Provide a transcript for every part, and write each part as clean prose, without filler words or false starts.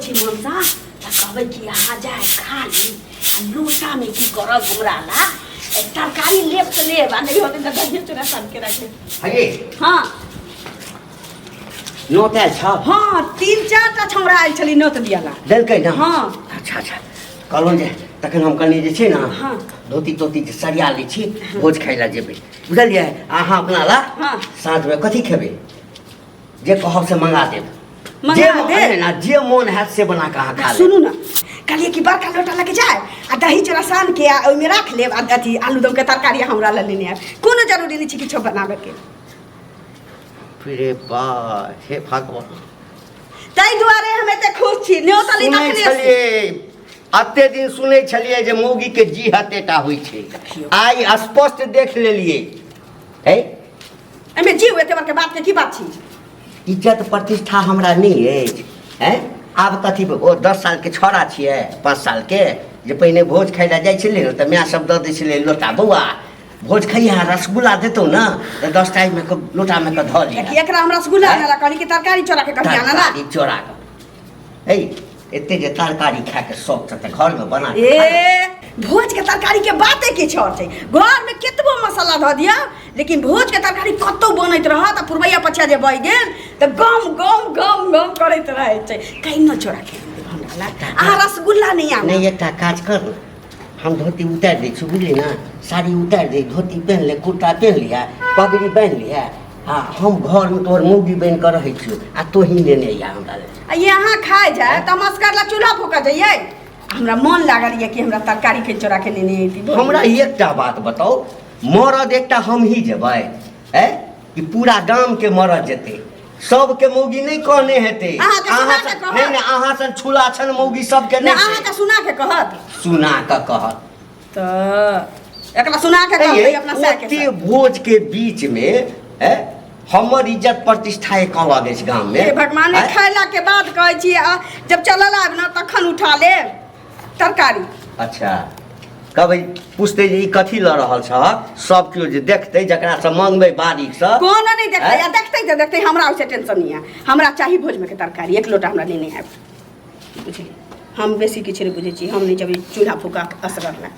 छी मनसा कहबै कि यहाँ जाए खा ली लोटा में की करब हमरा ला तरकारी लेब तो लेब आ नहीं होते तो दही चूड़ा सान के रख लेब। अरे हाँ नोट आयल छ? हाँ 3-4 टा छौड़ा आयल छली नोट दियाला। देलकै ना? हाँ अच्छा अच्छा कहलहुँ जे तखन हम कनी जे छै ना हाँ धोती तोती सरिया लै छी भोज खाइ ला जेबै बुझलियै। अहाँ अपना ला हाँ साँझमे कथी खेबै जे कहब से मंगा देब। मंगा देब ना जे मोन हैत से बना के अहाँ खा लेब। सुनू ना कहलिए कि बड़का लोटा लेके जाए आ दही चूड़ा सान के आ ओइमे राख लेब आ अथी आलू दम के तरकारी हमरा ला लेने आब कोनो जरूरी नहीं छै किछो बनाबे के। फिरे बा हे भगवान ताहि दुआरे हम एते खुश छी न्योता ली तखने छलिए अते दिन सुनै छलिए जे मौगी के जी हतेटा होइ छै आइ स्पष्ट देख लेलिए। है एमे जीव एते बड़के बात के की बात छी? इज्जत प्रतिष्ठा हमरा नहीं अछि हैं। आब कथी ओ 10 साल के छोरा छियै 5 साल के जे पहिने भोज खाइ ला जाइ छलै न त माय सब दऽ दै छलै लोटा बौआ भोज खैया रसगुल्ला देतौ ना त 10 टा में लोटा में क धऽ लिया कि एकरा हम रसगुल्ला ना कहली कि तरकारी चोरा के कहिया ना तरकारी चोरा के। है एते जे तरकारी खा के शौक छ त घर में बना के ए भोज के तरकारी के बाते के छोड़ छै। घर में केतबो मसाला धऽ दिया लेकिन भोज के तरकारी कतौ बनैत रहत आ पुरबैया पछिया जे बहि गेल त गम गम गम गम करैत रहै छै। कहीं न चोरा के हमरा ला आ रसगुल्ला नहीं आना नहीं एकटा काज कर हम धोती उतार दै छी बुझली ना साड़ी उतार दे धोती पहन ले कुर्ता पहन लिया पगड़ी पहन लिया हाँ हम घर में तोहर मौगी बन कर रहे छी आ तो ही लेने या हमरा आ यहाँ खाए जाए त मस्कर ला चूल्हा फूका जाइए। हमरा मन लागल ये कि हमरा तरकारी के चोरा के लेने एती। हमरा एकटा बात बताओ मरद एकटा हम ही जेबै है कि पूरा गांव के मरद जेते सबके मौगी नहीं कहने हेते नहीं नहीं अहाँ सन छुला छन मौगी सबके नहीं अहाँ के सुना के कहत त एकरा सुना के कहबै अपना से के भोज के बीच में है हमर इज्जत प्रतिष्ठा एक अलग है गांव में। भगवान ने खैला के बाद कहै छी जब चलल आब ना तखन उठा ले तरकारी। अच्छा कहबै पूछते जे ई कथी ल रहल छ सब केओ जे देखतै जकरा से मांगबै बारीक से कोनो नहीं देखतै या देखतै त देखतै हमरा ओसे टेंशन नहीं है। हमरा चाही भोज में के तरकारी 1 लोटा हमरा लेने आब बुझली हम बेसी किछ नहीं बुझै छी हम नहीं जब चूल्हा फूका असगर ला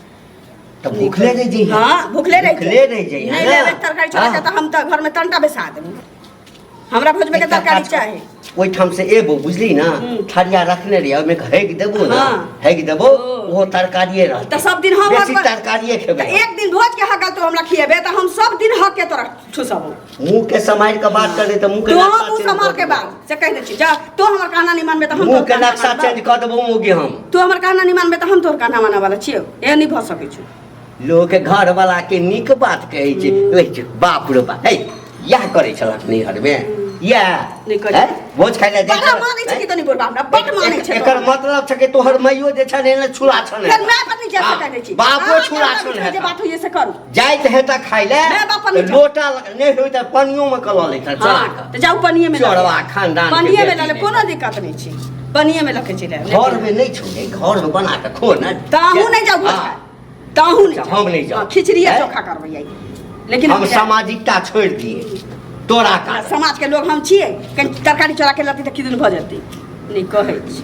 त भूखले रह जई। हां भूखले रह जई नहीं लेबे तरकारी चोरा के त हम त घर में तंटा बेसा देबो। हमरा भोज में के तरकारी चाही ओइ ठाम से एबो बुझली ना थरिया रखने रही ओमे हेग देबो ना हेग देबो वो तरकारीए रहत त सब दिन हम बेसी तरकारीए खेबै। एक दिन भोज के हकल तो हमरा खिएबे त हम सब दिन हक के तोरा ठुसबो मुंह के समाज के बात करे त मुंह के नक्शा तू समाज के बात से कह दे छी जा तो हमर कहना नहीं मानबे त हम मुंह के नक्शा चेंज कर देबो मौगी हम तू हमर कहना नहीं मानबे त हम तोर कहना माने वाला छियो ए नहीं भ सकै छु। लोग के घर वाला के निक बात कहै छै ओइ छै बाप रे बाप हे यह करे छलक नैहर में या नहीं करे भोज खाइ ला जाइ बड़ा माने छै कि तनी बोलबा हमरा बड माने छै एकर मतलब छै कि तोहर माइयो जे छ ने छुला छन फिर मैं पर नहीं जा सकै छी बापो छुला छन है जे बात होइए से करू जाइत है त खाइ ले लोटा नहीं होय त पनियो में कल ले चला के त जाऊ पनिये में चोरवा खानदान पनिये में ले कोनो दिक्कत नहीं छै पनिये में लके चले घर में नहीं छोड़े घर में बना के खो ना ताहू नहीं जाऊ भोज खाए ताहू नहीं हम नहीं जाऊ खिचड़ी चोखा करबै लेकिन हम सामाजिकता छोड़ दिए तोरा का समाज के लोग हम छिए तरकारी चोरा के लती त किदन भ जती नहीं कहै छी।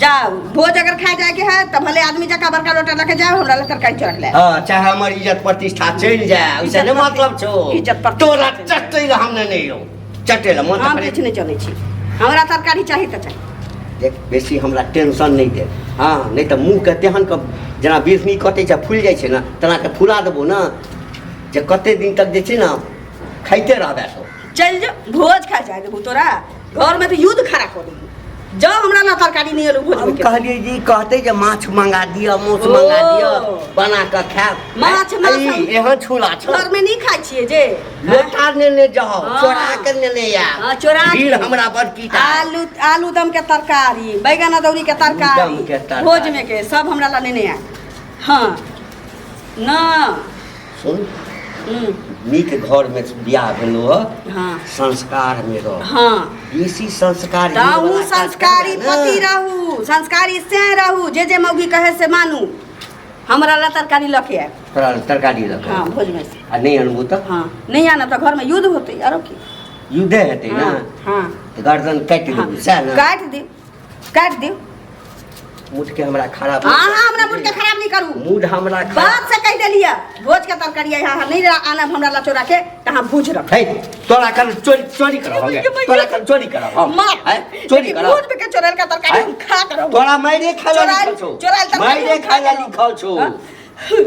जाओ भोज अगर खा जाए के है त भले आदमी जका बड़का लोटा लेके जाओ हमरा ले तरकारी चोरा के ले हां चाहे हमर इज्जत प्रतिष्ठा चल जाए उसे नहीं मतलब छो इज्जत पर तोरा चटै ला हमने नहीं रो चटै ला मन हम किछ नहीं चलै छी हमरा तरकारी चाही त चाही देख बेसी हमरा टेंशन नहीं दे हां नहीं त मुंह के तेहन क जना बिरनी कटे छ फूल जाय छै ना तना के फुला देबो ना जे कते दिन तक जे छै ना खाइते रहबे तो चल जा भोज खा जाए देबो तोरा घर में तो युद्ध खड़ा कर देबो जा हमरा ना तरकारी नहीं एलो भोज में के कहलिए जी कहते जे माछ मंगा दिया माछ मंगा दिया बना के खाब माछ एहन छुला छ घर में नहीं खाइ छिए जे लोटा ने जाओ चोरा के ले या हां चोरा भीड़ हमरा बड़ कीटा आलू दम के तरकारी बैगन अदौरी के तरकारी भोज में के सब हमरा ला नहीं आ हां ना सुन नीक घर में बियाह भेलो हां संस्कार में रहो हां बेसी संस्कार रहू संस्कारी पति रहू संस्कारी से रहू जे मौगी कहे से मानू हमरा ला तरकारी लके आ तोरा तरकारी लके हां भोज में से आ नहीं अनबू त हां नहीं आना त घर में युद्ध होते आरो की युद्ध हेतै ना हां त गर्दन काट देबू सैह ना काट दे काट दियो। मूड के हमरा खराब हाँ हमरा मूड के खराब नहीं करू। मूड हमरा खराब बात से कह देलिए भोज के तरकारी यहाँ नहीं आना हमरा ला चोरा के तहाँ भूज रख। है तोरा कर चोरी करो होगे तोरा कर चोरी करो हम है चोरी करो भोज के चोरल का तरकारी हम खा करो। तोरा मायरे खाला लिखल छौ मायरे खाला लिखल छौ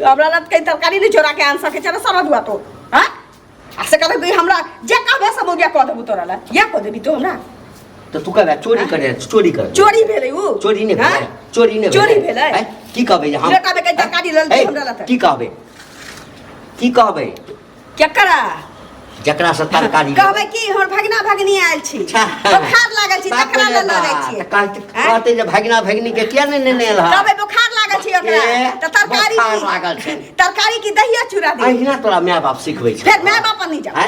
हमरा ला कहीं तरकारी नहीं चोरा के आन सके चला सरद हुआ तो हां ऐसे कहबे भाई हमरा जे कहबे सब हो गया कह देबू तोरा ला या कह देबी तो हमरा तो तू कहबे चोरी करे चोरी कर चोरी भेलै उ चोरी नहीं भेलै चोरी नहीं चोरी भेलै की कहबे हम ले कहबे कहीं तरकारी ल दे हमरा ला की कहबे केकरा जकरा से तरकारी कहबे की हमर भगना भगनी आयल छी बुखार लागल छी तकरा ल लड़ै छी कहते जे भगना भगनी के किया नहीं ने एला कहबे बुखार लागल छी ओकरा त तरकारी बुखार लागल छै तरकारी की दहिया चूरा दे अहिना तोरा माय बाप सिखबै छै फिर माय बाप नहीं जा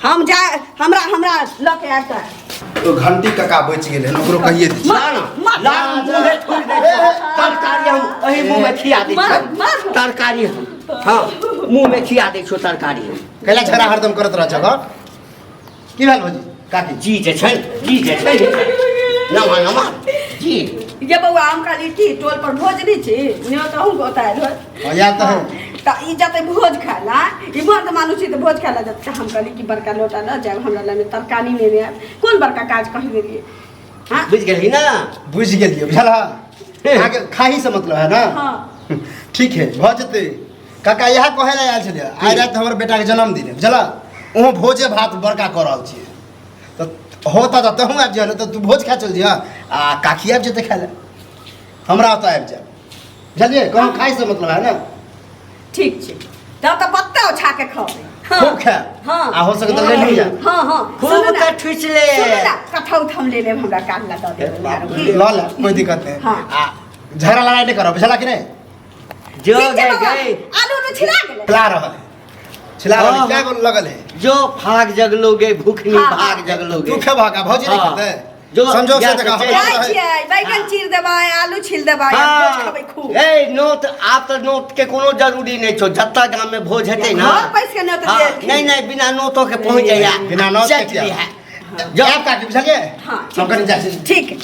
हम जा हमरा ल के आता तो घंटी कका बच गेल है ओकरो कहिए दी ला मुंह छोड़ दे तरकारी हम अही मुंह में खिया दै छी तरकारी हम हां मुंह में खिया दै छी तरकारी कैला छरा हरदम करत रह छ की भेल भौजी काकी जी जे छै नमा जी ये बउआ हम खाली की टोल पर भोज नहीं छी ने तो हम बताइल हां याद तो है त ई जते भोज खाला ई मर्द मानुष छी त भोज खाला जत हम कहली कि बड़का लोटा न जाब हमरा ला में तरकारी लेने आ कौन बड़का काज कहि देलिए हां बुझ गेली ना बुझ गेलिए बुझल आगे खाही से मतलब है ना हां ठीक है भ जते काका यहाँ कहे ला आयल छलिए आइ रात हमर बेटा के जन्मदिन है बुझल ओहो भोजे भात बड़का कर रहल छी तो होता त तहु आबि जा तो तू भोज खा चल दिया आ काकी आबि जते खाए हमरा तो आबि जा बुझलिए कहूं खाई से मतलब है ना ठीक छै तब त पत्ता उठा के खाओ खूब खा हां आ हो सके तो ले लिया हां खूब का ठुसले कठौत हम ले लेब हमरा काट ला द दे ला ला कोई दिक्कत नहीं हां आ झगड़ा लड़ाई नहीं करो बुझला कि नहीं जो गए आलू न छिला गेले खिला रहल है छिला रहल क्या गोल लगल है जो भाग जगलोगे भूखनी भाग जगलोगे तू खे भागा भौजी नहीं खाते जो संजोग से देखा जाय छियै बैगन चीर देबै आलू छिल देबै भोज खबै खूब ए नोट आप तो नोट के कोनो जरूरी नहीं छो जत्ता गांव में भोज हेतै ना घर पैस के नोट दे नहीं बिना नोटो के पहुंच जाया बिना नोट के क्या है जो आप काटी बुझलिए हां हम कहीं जा ठीक है